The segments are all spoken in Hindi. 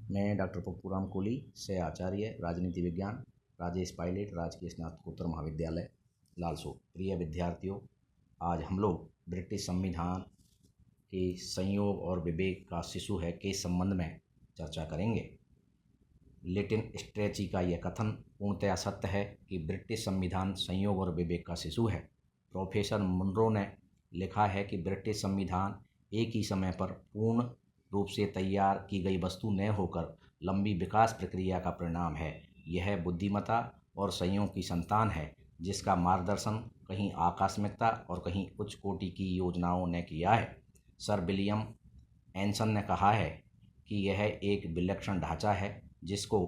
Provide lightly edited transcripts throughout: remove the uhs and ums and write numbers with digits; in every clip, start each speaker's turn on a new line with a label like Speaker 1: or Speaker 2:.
Speaker 1: मैं डॉक्टर पप्पूराम कोली से आचार्य राजनीति विज्ञान राजेश पायलट राजकीय स्नातकोत्तर महाविद्यालय लालसोट। प्रिय विद्यार्थियों, आज हम लोग ब्रिटिश संविधान के संयोग और विवेक का शिशु है के संबंध में चर्चा करेंगे। लिटिन स्ट्रेची का यह कथन पूर्णतया सत्य है कि ब्रिटिश संविधान संयोग और विवेक का शिशु है। प्रोफेसर मुनरो ने लिखा है कि ब्रिटिश संविधान एक ही समय पर पूर्ण रूप से तैयार की गई वस्तु न होकर लंबी विकास प्रक्रिया का परिणाम है। यह बुद्धिमत्ता और संयोग की संतान है, जिसका मार्गदर्शन कहीं आकस्मिकता और कहीं उच्च कोटि की योजनाओं ने किया है। सर विलियम एंसन ने कहा है कि यह एक विलक्षण ढांचा है, जिसको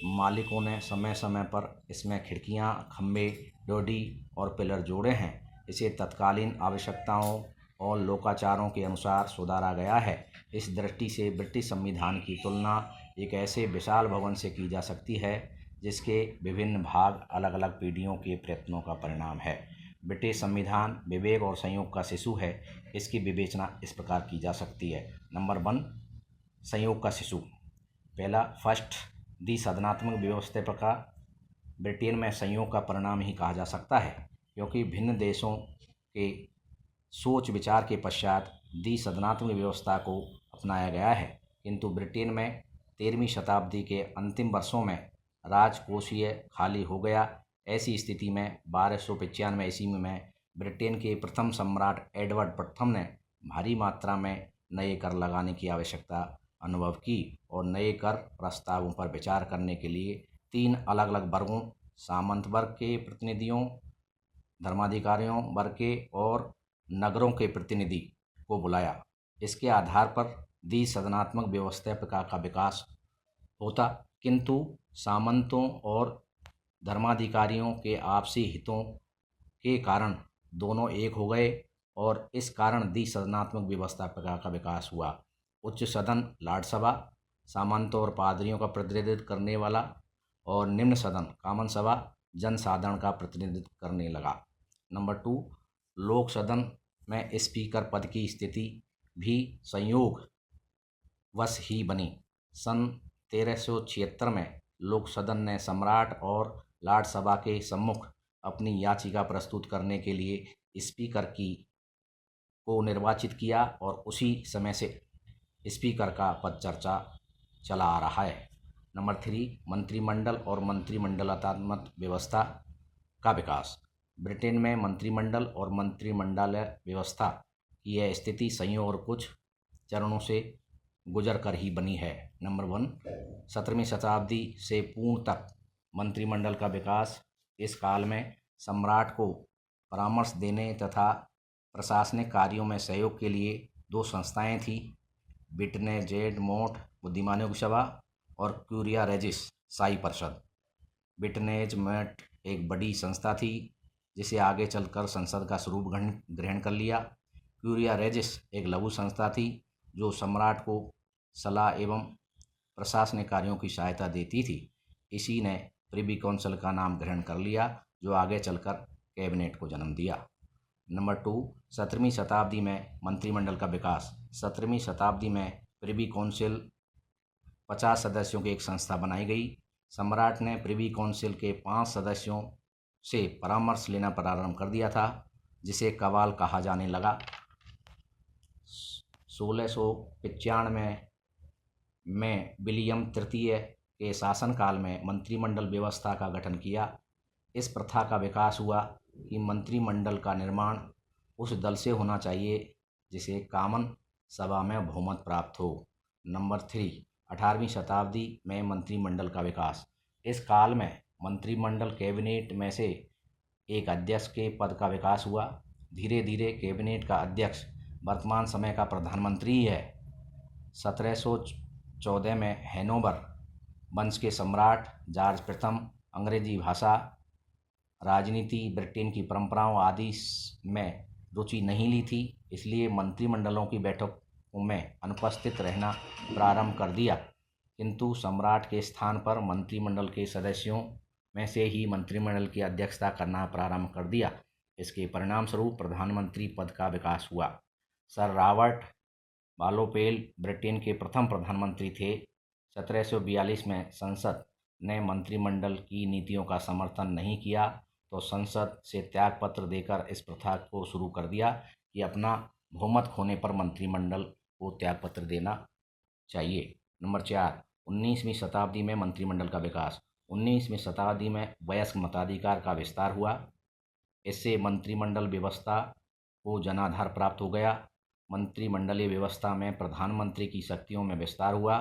Speaker 1: मालिकों ने समय समय पर इसमें खिड़कियां, खंभे, डोडी और पिलर जोड़े हैं। इसे तत्कालीन आवश्यकताओं और लोकाचारों के अनुसार सुधारा गया है। इस दृष्टि से ब्रिटिश संविधान की तुलना एक ऐसे विशाल भवन से की जा सकती है, जिसके विभिन्न भाग अलग अलग पीढ़ियों के प्रयत्नों का परिणाम है। ब्रिटिश संविधान विवेक और संयोग का शिशु है। इसकी विवेचना इस प्रकार की जा सकती है। नंबर 1, संयोग का शिशु। पहला, फर्स्ट, दी सदनात्मक व्यवस्था ब्रिटेन में संयोग का परिणाम ही कहा जा सकता है, क्योंकि भिन्न देशों के सोच विचार के पश्चात दी सदनात्मक व्यवस्था को अपनाया गया है। किंतु ब्रिटेन में 13वीं शताब्दी के अंतिम वर्षों में राजकोषीय खाली हो गया। ऐसी स्थिति में 1295 ईस्वी में ब्रिटेन के प्रथम सम्राट एडवर्ड प्रथम ने भारी मात्रा में नए कर लगाने की आवश्यकता अनुभव की और नए कर प्रस्तावों पर विचार करने के लिए 3 अलग अलग वर्गों, सामंत वर्ग के प्रतिनिधियों, धर्माधिकारियों वर्ग के और नगरों के प्रतिनिधि को बुलाया। इसके आधार पर दी सदनात्मक व्यवस्था का विकास होता, किंतु सामंतों और धर्माधिकारियों के आपसी हितों के कारण दोनों एक हो गए और इस कारण दी सदनात्मक व्यवस्था का विकास हुआ। उच्च सदन लॉर्ड सभा सामंतों और पादरियों का प्रतिनिधित्व करने वाला और निम्न सदन कॉमन सभा जनसाधारण का प्रतिनिधित्व करने लगा। नंबर 2, लोक सदन में स्पीकर पद की स्थिति भी संयोग वश ही बनी। सन 1376 में लोक सदन ने सम्राट और लॉर्ड सभा के सम्मुख अपनी याचिका प्रस्तुत करने के लिए स्पीकर को निर्वाचित किया और उसी समय से स्पीकर का पद चर्चा चला आ रहा है। नंबर 3, मंत्रिमंडल और मंत्रिमंडलात्मक व्यवस्था का विकास। ब्रिटेन में मंत्रिमंडल और मंत्रिमंडलीय व्यवस्था की यह स्थिति संयोग और कुछ चरणों से गुजर कर ही बनी है। नंबर 1, 17वीं शताब्दी से पूर्ण तक मंत्रिमंडल का विकास। इस काल में सम्राट को परामर्श देने तथा प्रशासनिक कार्यों में सहयोग के लिए 2 संस्थाएं थीं, बिटनेजेड मोट बुद्धिमानों की सभा और क्यूरिया रेजिस शाही परिषद। बिटनेज मेट एक बड़ी संस्था थी, जिसे आगे चलकर संसद का स्वरूप ग्रहण कर लिया। क्यूरिया रेजिस एक लघु संस्था थी, जो सम्राट को सलाह एवं प्रशासनिक कार्यों की सहायता देती थी। इसी ने प्रिवी काउंसिल का नाम ग्रहण कर लिया, जो आगे चलकर कैबिनेट को जन्म दिया। नंबर 2, 17वीं शताब्दी में मंत्रिमंडल का विकास। 17वीं शताब्दी में प्रिवी काउंसिल 50 सदस्यों की एक संस्था बनाई गई। सम्राट ने प्रिवी काउंसिल के 5 सदस्यों से परामर्श लेना प्रारंभ कर दिया था, जिसे कवाल कहा जाने लगा। 1695 में विलियम तृतीय के शासनकाल में मंत्रिमंडल व्यवस्था का गठन किया। इस प्रथा का विकास हुआ कि मंत्रिमंडल का निर्माण उस दल से होना चाहिए जिसे कॉमन सभा में बहुमत प्राप्त हो। नंबर 3, 18वीं शताब्दी में मंत्रिमंडल का विकास। इस काल में मंत्रिमंडल कैबिनेट में से एक अध्यक्ष के पद का विकास हुआ। धीरे धीरे कैबिनेट का अध्यक्ष वर्तमान समय का प्रधानमंत्री ही है। 1714 में हैनोवर वंश के सम्राट जॉर्ज प्रथम अंग्रेजी भाषा, राजनीति, ब्रिटेन की परंपराओं आदि में रुचि नहीं ली थी, इसलिए मंत्रिमंडलों की बैठकों में अनुपस्थित रहना प्रारंभ कर दिया। किंतु सम्राट के स्थान पर मंत्रिमंडल के सदस्यों में से ही मंत्रिमंडल की अध्यक्षता करना प्रारंभ कर दिया। इसके परिणाम स्वरूप प्रधानमंत्री पद का विकास हुआ। सर रॉबर्ट बालोपेल ब्रिटेन के प्रथम प्रधानमंत्री थे। 1742 में संसद ने मंत्रिमंडल की नीतियों का समर्थन नहीं किया तो संसद से त्यागपत्र देकर इस प्रथा को शुरू कर दिया कि अपना बहुमत खोने पर मंत्रिमंडल को त्यागपत्र देना चाहिए। नंबर 4, 19वीं शताब्दी में मंत्रिमंडल का विकास। 19वीं शताब्दी में वयस्क मताधिकार का विस्तार हुआ। इससे मंत्रिमंडल व्यवस्था को जनाधार प्राप्त हो गया। मंत्रिमंडलीय व्यवस्था में प्रधानमंत्री की शक्तियों में विस्तार हुआ।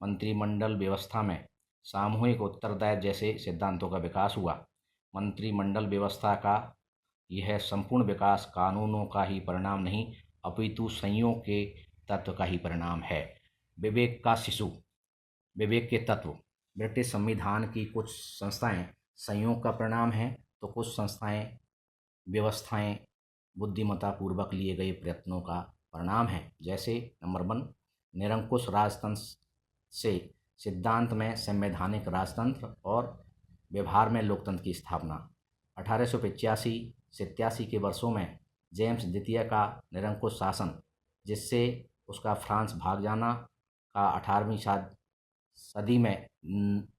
Speaker 1: मंत्रिमंडल व्यवस्था में सामूहिक उत्तरदायित्व जैसे सिद्धांतों का विकास हुआ। मंत्रिमंडल व्यवस्था का यह संपूर्ण विकास कानूनों का ही परिणाम नहीं अपितु संयोग के तत्व का ही परिणाम है। विवेक का शिशु, विवेक के तत्व। ब्रिटिश संविधान की कुछ संस्थाएं संयोग का परिणाम हैं तो कुछ संस्थाएं व्यवस्थाएं बुद्धिमत्तापूर्वक लिए गए प्रयत्नों का परिणाम है। जैसे नंबर 1, निरंकुश राजतंत्र से सिद्धांत में संवैधानिक राजतंत्र और व्यवहार में लोकतंत्र की स्थापना। 1885-87 के वर्षों में जेम्स द्वितीय का निरंकुश शासन, जिससे उसका फ्रांस भाग जाना का 18वीं सदी में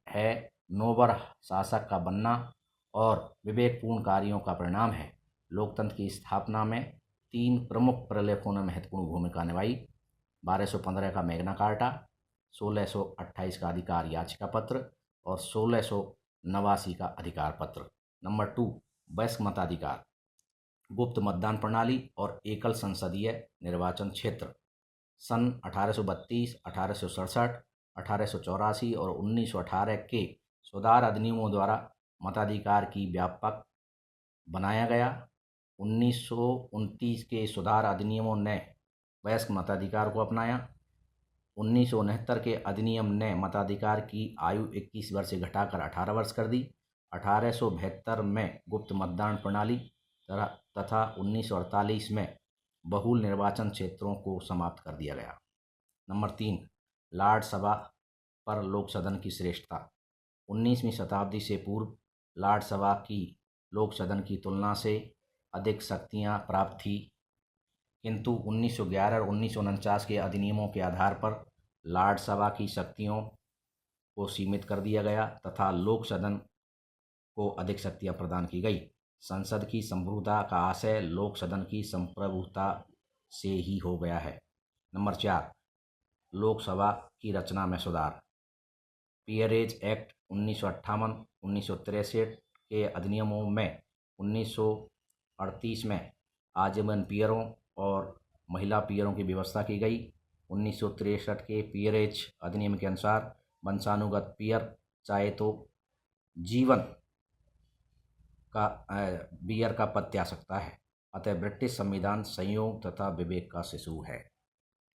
Speaker 1: है नोबल शासक का बनना और विवेकपूर्ण कार्यों का परिणाम है। लोकतंत्र की स्थापना में 3 प्रमुख प्रलेखों ने महत्वपूर्ण भूमिका निभाई। 1215 का मैग्ना कार्टा, 1628 का अधिकार याचिका पत्र और 1689 का अधिकार पत्र। नंबर 2, वयस्क मताधिकार, गुप्त मतदान प्रणाली और एकल संसदीय निर्वाचन क्षेत्र। सन 1832, 1867, 1884 और 1918 के सुधार अधिनियमों द्वारा मताधिकार की व्यापक बनाया गया। 1929 के सुधार अधिनियमों ने वयस्क मताधिकार को अपनाया। 1969 के अधिनियम ने मताधिकार की आयु 21 वर्ष से घटाकर 18 वर्ष कर दी। 1872 में गुप्त मतदान प्रणाली तथा 1948 में बहुल निर्वाचन क्षेत्रों को समाप्त कर दिया गया। नंबर 3, लॉर्ड सभा पर लोक सदन की श्रेष्ठता। 19वीं शताब्दी से पूर्व लॉर्ड सभा की लोक सदन की तुलना से अधिक शक्तियां प्राप्त थी, किंतु 1911 और 1949 के अधिनियमों के आधार पर लॉर्ड सभा की शक्तियों को सीमित कर दिया गया तथा लोक सदन को अधिक शक्तियां प्रदान की गई। संसद की संप्रभुता का आशय लोक सदन की संप्रभुता से ही हो गया है। नंबर 4, लोकसभा की रचना में सुधार। पीयरेज एक्ट 1958, 1963 के अधिनियमों में 1938 में आजीवन पीयरों और महिला पीयरों की व्यवस्था की गई। 1963 के पीयरेज अधिनियम के अनुसार वंशानुगत पीयर चाहे तो जीवन का पीयर का पद त्याग सकता है। अतः ब्रिटिश संविधान संयोग तथा विवेक का शिशु है।